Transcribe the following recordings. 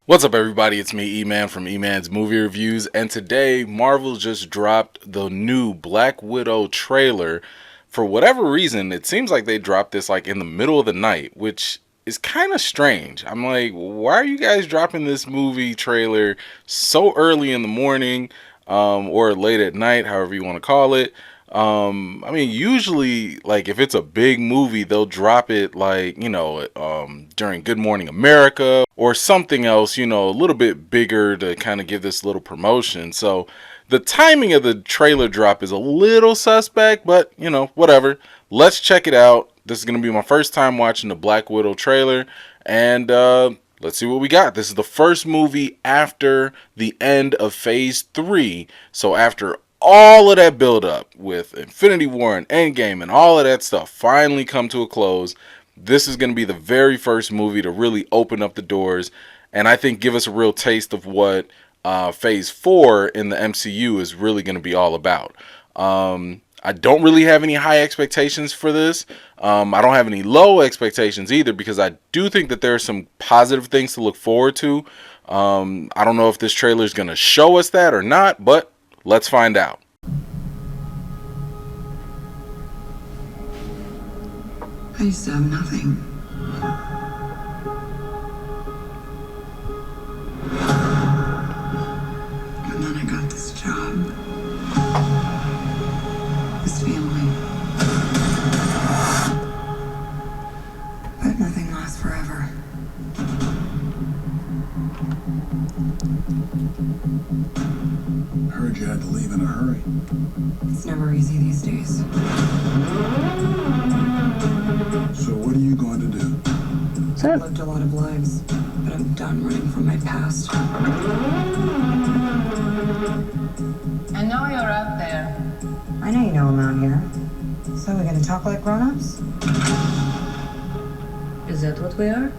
What's up, everybody? It's me, E-Man from E-Man's Movie Reviews, and today Marvel just dropped the new Black Widow trailer. For whatever reason, it seems like they dropped this like in the middle of the night, which is kind of strange. I'm like, why are you guys dropping this movie trailer so early in the morning, or late at night, however you want to call it? I mean, usually, like, if it's a big movie, they'll drop it, like, during Good Morning America or something else, a little bit bigger to kind of give this little promotion. So the timing of the trailer drop is a little suspect, but, whatever. Let's check it out. This is going to be my first time watching the Black Widow trailer, and let's see what we got. This is the first movie after the end of Phase 3. So after all of that build up with Infinity War and Endgame and all of that stuff finally come to a close, this is going to be the very first movie to really open up the doors and I think give us a real taste of what Phase 4 in the MCU is really going to be all about. I don't really have any high expectations for this. I don't have any low expectations either, because I do think that there are some positive things to look forward to. I don't know if this trailer is going to show us that or not, but let's find out. I used to have nothing. And then I got this job. This family. But nothing lasts forever. I heard you had to leave in a hurry. It's never easy these days. So what are you going to do? I've lived a lot of lives, but I'm done running from my past. I know you're out there. I know you know I'm out here. So we're gonna talk like grown-ups? Is that what we are?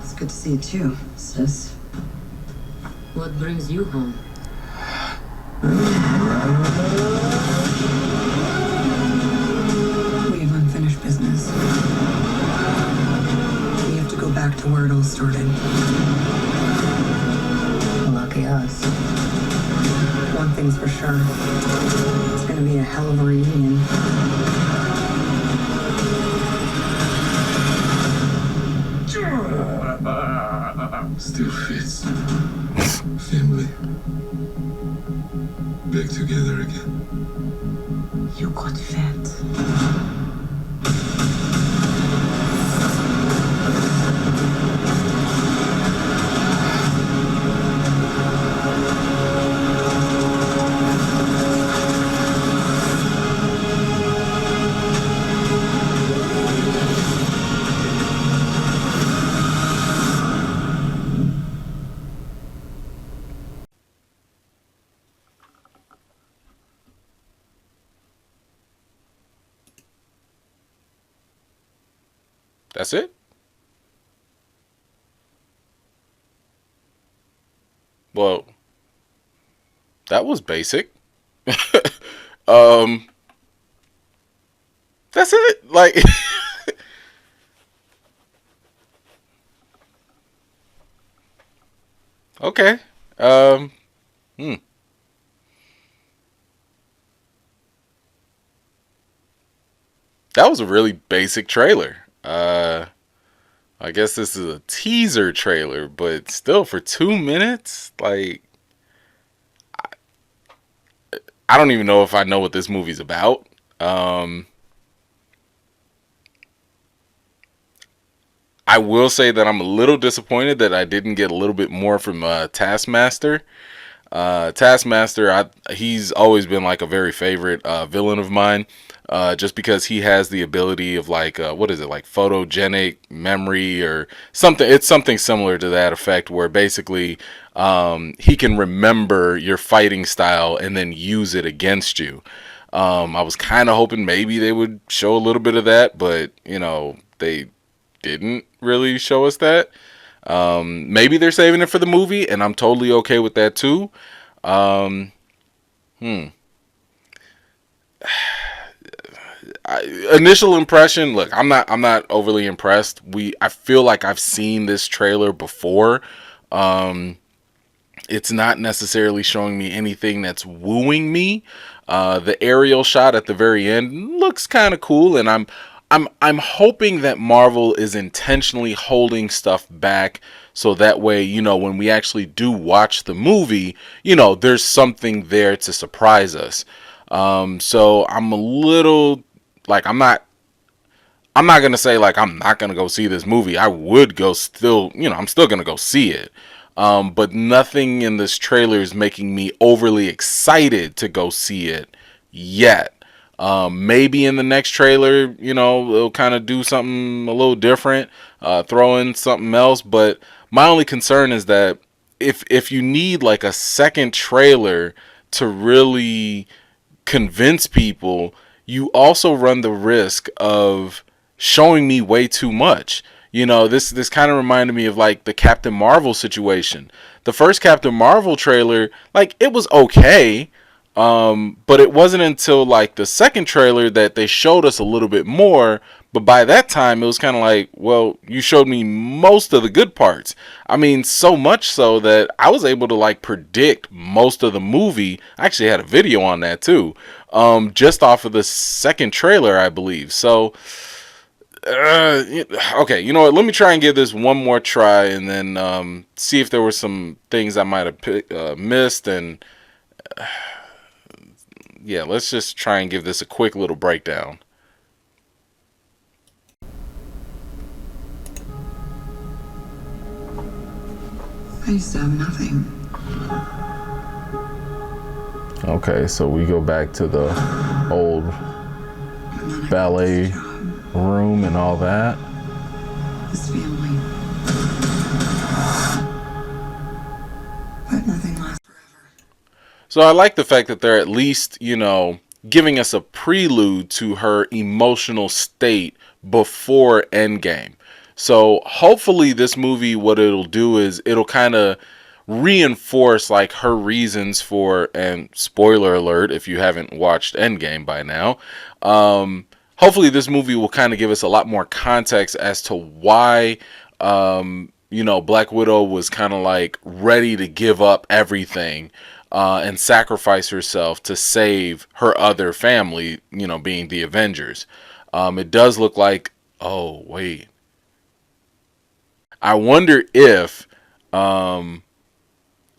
It's good to see you too, sis. What brings you home? We have unfinished business. We have to go back to where it all started. Lucky us. One thing's for sure. It's gonna be a hell of a reunion. Still fits. Family. Back together again. You got fat. That's it? Well, that was basic. um, that's it. Like, okay. Hmm. That was a really basic trailer. I guess this is a teaser trailer, but still for 2 minutes, like, I don't even know if I know what this movie's about. I will say that I'm a little disappointed that I didn't get a little bit more from Taskmaster. Taskmaster, he's always been like a very favorite villain of mine, just because he has the ability of like, what is it, like photogenic memory or something. It's something similar to that effect, where basically he can remember your fighting style and then use it against you. I was kind of hoping maybe they would show a little bit of that, but they didn't really show us that. Maybe they're saving it for the movie, and I'm totally okay with that too. Um, Initial impression, look, I'm not overly impressed. I feel like I've seen this trailer before. It's not necessarily showing me anything that's wooing me. The aerial shot at the very end looks kind of cool, and I'm hoping that Marvel is intentionally holding stuff back so that way, when we actually do watch the movie, there's something there to surprise us. So I'm a little like I'm not gonna say like I'm not gonna go see this movie. I would go still, I'm still gonna go see it. But nothing in this trailer is making me overly excited to go see it yet. Maybe in the next trailer, it'll kind of do something a little different, throw in something else. But my only concern is that if you need like a second trailer to really convince people, you also run the risk of showing me way too much. This kind of reminded me of like the Captain Marvel situation. The first Captain Marvel trailer, like it was okay, but it wasn't until like the second trailer that they showed us a little bit more. But by that time, it was kind of like, well, you showed me most of the good parts. I mean, so much so that I was able to like predict most of the movie. I actually had a video on that too, just off of the second trailer, I believe. So, okay, you know what? Let me try and give this one more try, and then see if there were some things I might have missed. And yeah, let's just try and give this a quick little breakdown. I used to have nothing. Okay, so we go back to the old ballet room and all that. This family. But nothing lasts forever. So I like the fact that they're at least, giving us a prelude to her emotional state before Endgame. So hopefully this movie, what it'll do is it'll kind of reinforce like her reasons for, and spoiler alert if you haven't watched Endgame by now, hopefully this movie will kind of give us a lot more context as to why Black Widow was kind of like ready to give up everything and sacrifice herself to save her other family, being the Avengers. It does look like, oh wait, I wonder if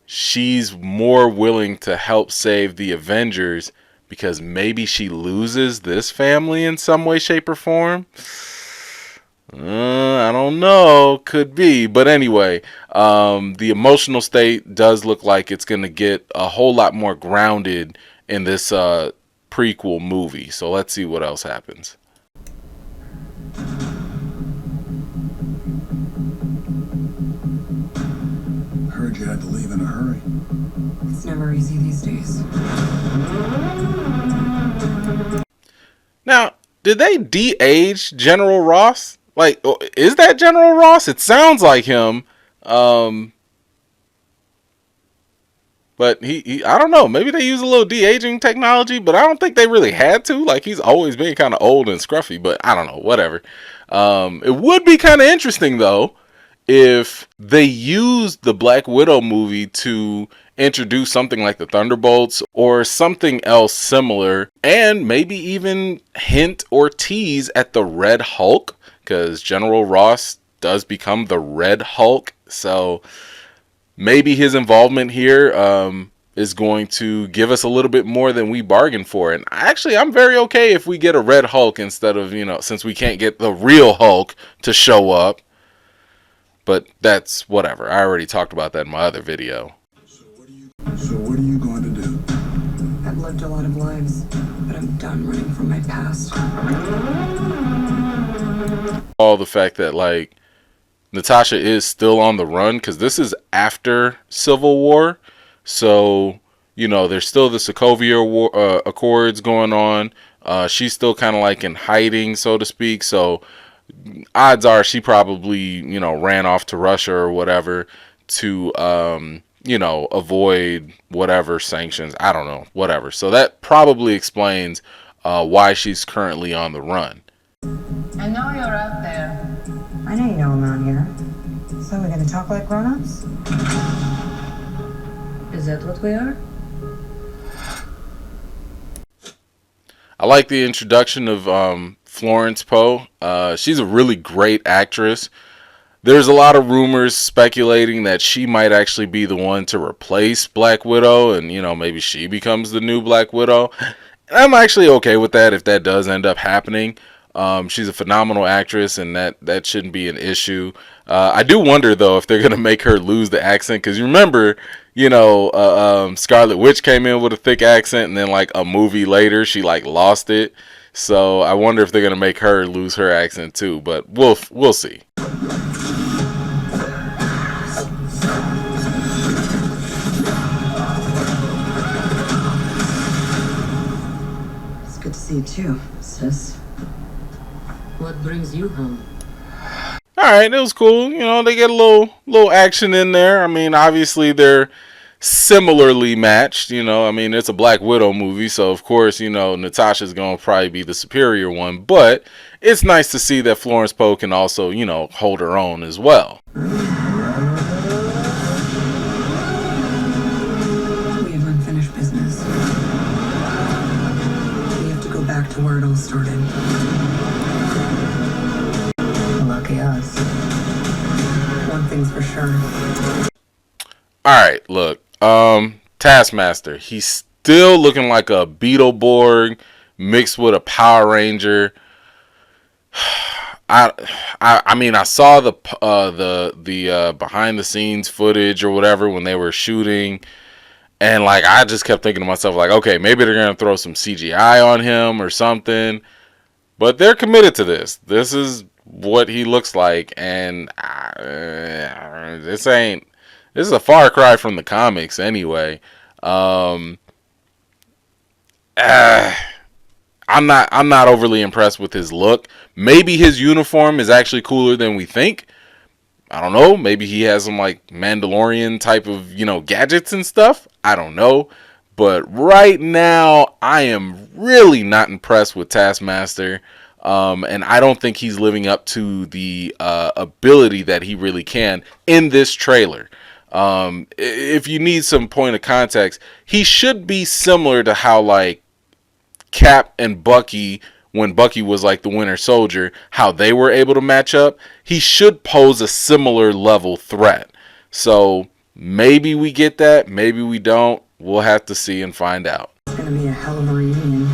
she's more willing to help save the Avengers because maybe she loses this family in some way, shape, or form. I don't know. Could be. But anyway, the emotional state does look like it's going to get a whole lot more grounded in this prequel movie. So let's see what else happens. Heard you had to leave in a hurry. It's never easy these days. Now, did they de-age General Ross? Like, is that General Ross? It sounds like him. But he I don't know. Maybe they use a little de-aging technology, but I don't think they really had to. Like, he's always been kind of old and scruffy, but I don't know. Whatever. It would be kind of interesting, though, if they used the Black Widow movie to introduce something like the Thunderbolts or something else similar, and maybe even hint or tease at the Red Hulk, because General Ross does become the Red Hulk. So maybe his involvement here is going to give us a little bit more than we bargained for. And actually, I'm very okay if we get a Red Hulk instead of, since we can't get the real Hulk to show up. But that's whatever. I already talked about that in my other video. So what are you going to do? I've lived a lot of lives, but I'm done running from my past. All the fact that, like, Natasha is still on the run, because this is after Civil War. So, there's still the Sokovia War, Accords going on. She's still kind of like in hiding, so to speak. So odds are she probably, ran off to Russia or whatever to, avoid whatever sanctions. I don't know, whatever. So that probably explains why she's currently on the run. And now you're out there. I know you know I'm out here. So we're gonna talk like grown-ups? Is that what we are? I like the introduction of Florence Pugh. She's a really great actress. There's a lot of rumors speculating that she might actually be the one to replace Black Widow, and maybe she becomes the new Black Widow. And I'm actually okay with that if that does end up happening. She's a phenomenal actress, and that shouldn't be an issue. I do wonder though if they're gonna make her lose the accent, because you remember, Scarlet Witch came in with a thick accent, and then like a movie later she like lost it. So I wonder if they're gonna make her lose her accent too. But we'll see. It's good to see you too, sis. What brings you home? All right, it was cool. They get a little action in there. I mean, obviously they're similarly matched. It's a Black Widow movie, so of course, Natasha's gonna probably be the superior one. But it's nice to see that Florence Pugh can also, hold her own as well. We have unfinished business. We have to go back to where it all started. Lucky us. One thing's for sure. All right, look, Taskmaster. He's still looking like a Beetleborg mixed with a Power Ranger. I mean, I saw the behind the scenes footage or whatever when they were shooting, and like I just kept thinking to myself, like, okay, maybe they're gonna throw some CGI on him or something. But they're committed to this. This is what he looks like, and this is a far cry from the comics anyway. I'm not overly impressed with his look. Maybe his uniform is actually cooler than we think. I don't know. Maybe he has some like Mandalorian type of, gadgets and stuff. I don't know. But right now, I am really not impressed with Taskmaster. And I don't think he's living up to the ability that he really can in this trailer. If you need some point of context, he should be similar to how like Cap and Bucky, when Bucky was like the Winter Soldier, how they were able to match up. He should pose a similar level threat. So maybe we get that, maybe we don't. We'll have to see and find out. It's gonna be a hell of a reunion.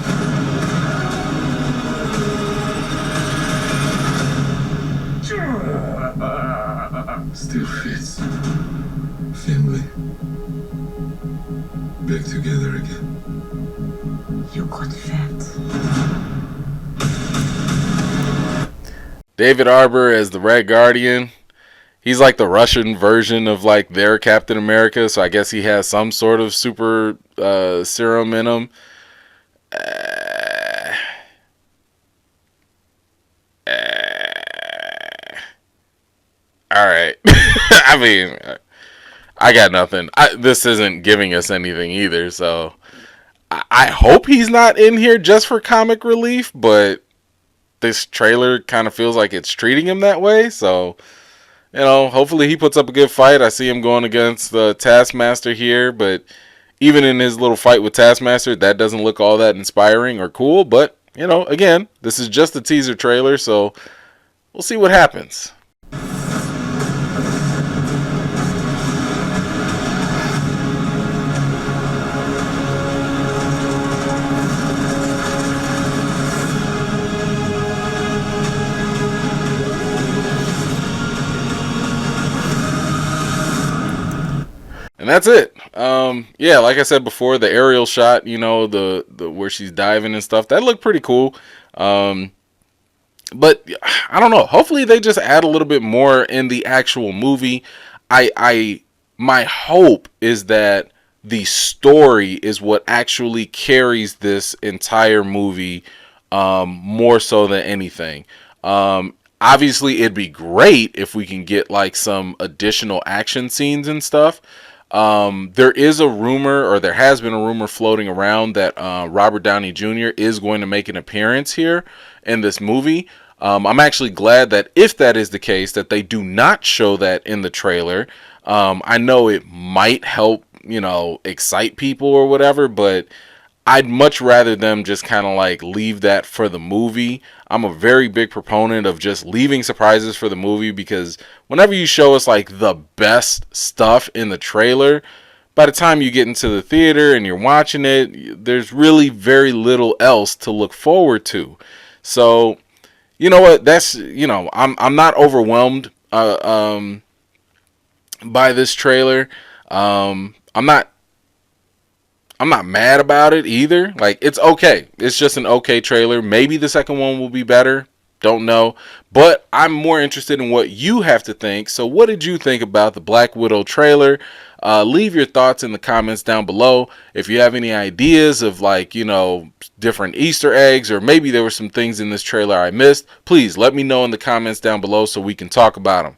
Still fits. Family. Back together again. You got fat. David Harbour as the Red Guardian. He's like the Russian version of like their Captain America, so I guess he has some sort of super serum in him. All right. I mean, I got nothing. This isn't giving us anything either, so I hope he's not in here just for comic relief, but this trailer kind of feels like it's treating him that way, so hopefully he puts up a good fight. I see him going against the Taskmaster here, but even in his little fight with Taskmaster, that doesn't look all that inspiring or cool, but again, this is just a teaser trailer, so we'll see what happens. And that's it. Yeah, like I said before, the aerial shot, the where she's diving and stuff, that looked pretty cool. But I don't know. Hopefully they just add a little bit more in the actual movie. My hope is that the story is what actually carries this entire movie, more so than anything. Obviously it'd be great if we can get like some additional action scenes and stuff. There is a rumor, or there has been a rumor floating around that Robert Downey Jr. is going to make an appearance here in this movie. I'm actually glad that if that is the case, that they do not show that in the trailer. I know it might help, excite people or whatever, but I'd much rather them just kind of like leave that for the movie. I'm a very big proponent of just leaving surprises for the movie, because whenever you show us like the best stuff in the trailer, by the time you get into the theater and you're watching it, there's really very little else to look forward to. So, you know what? That's, I'm not overwhelmed by this trailer. I'm not mad about it either. Like, it's okay. It's just an okay trailer. Maybe the second one will be better. Don't know. But I'm more interested in what you have to think. So what did you think about the Black Widow trailer? Leave your thoughts in the comments down below. If you have any ideas of different Easter eggs, or maybe there were some things in this trailer I missed, please let me know in the comments down below so we can talk about them.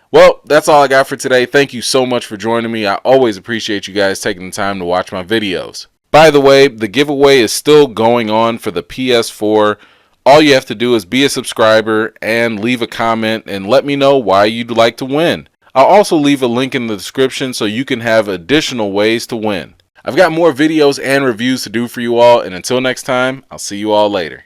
Well, that's all I got for today. Thank you so much for joining me. I always appreciate you guys taking the time to watch my videos. By the way, the giveaway is still going on for the PS4. All you have to do is be a subscriber and leave a comment and let me know why you'd like to win. I'll also leave a link in the description so you can have additional ways to win. I've got more videos and reviews to do for you all, and until next time, I'll see you all later.